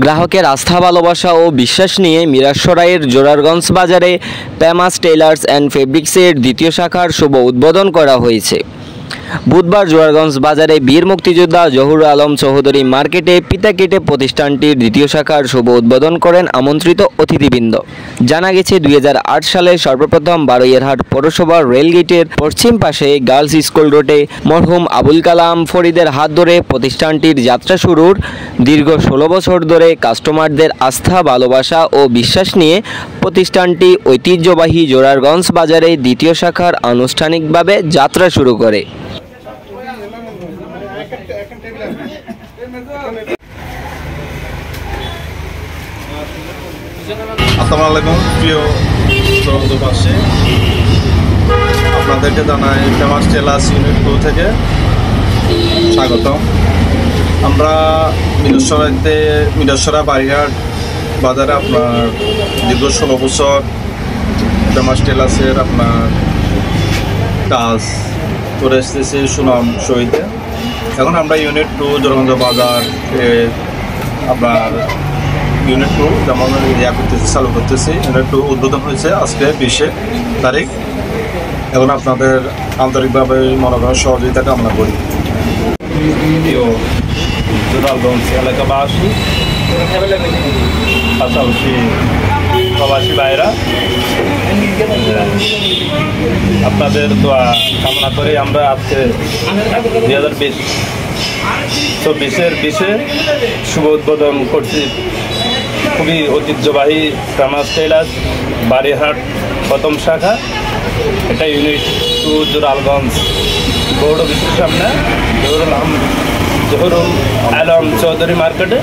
গ্রাহকের আস্থা, ভালোবাসা ও বিশ্বাস নিয়ে মিরসরাইয়ের জোরারগঞ্জ বাজারে ফেমাস টেইলার্স অ্যান্ড ফেব্রিক্সের দ্বিতীয় শাখার শুভ উদ্বোধন করা হয়েছে। বুধবার জোরারগঞ্জ বাজারে বীর মুক্তিযোদ্ধা জহুর আলম চৌধুরী মার্কেটে পিতা কেটে প্রতিষ্ঠানটির দ্বিতীয় শাখার শুভ উদ্বোধন করেন আমন্ত্রিত অতিথিবৃন্দ। জানা গেছে 2008 সালে সর্বপ্রথম বারৈয়ারহাট পৌরসভার রেলগেটের পশ্চিম পাশে গার্লস স্কুল রোডে মরহুম আবুল কালাম ফরিদের হাত ধরে প্রতিষ্ঠানটির যাত্রা শুরুর দীর্ঘ 16 বছর ধরে কাস্টমারদের আস্থা, ভালোবাসা ও বিশ্বাস নিয়ে প্রতিষ্ঠানটি ঐতিহ্যবাহী জোরারগঞ্জ বাজারে দ্বিতীয় শাখার আনুষ্ঠানিকভাবে যাত্রা শুরু করে। আসসালামু আলাইকুম প্রিয় শ্রোতাবাসী, আপনাদেরকে জানাই ফেমাস টেলার্স ইউনিট 2 থেকে স্বাগতম। আমরা মিরসরাই বারৈয়ারহাট বাজারে আপনার দীর্ঘ 16 বছর ফেমাস টেলার্সের আপনার কাজ করে এসেছি সুনাম সহিত। এখন আমরা ইউনিট 2 জোরারগঞ্জ বাজার আপনার ইউনিট 2 যেমন চালু করতেছি। ইউনিট 2 উদ্বোধন হয়েছে আজকে 20 তারিখ। এখন আপনাদের আন্তরিকভাবে মনোভাব সহযোগিতা কামনা করি। জোরারগঞ্জ এলাকাবাসী, পাশাপাশি প্রবাসী ভাইরা, আপনাদের দোয়া কামনা করে আমরা আজকে 2024-এর 20-এ শুভ উদ্বোধন করছি। খুবই ঐতিহ্যবাহী ফেমাস টেইলার্স বারৈয়ারহাট প্রথম শাখা। এটা ইউনিট 2 জোরারগঞ্জ গৌড় অফিসের সামনে জহুর আলম চৌধুরী মার্কেটে।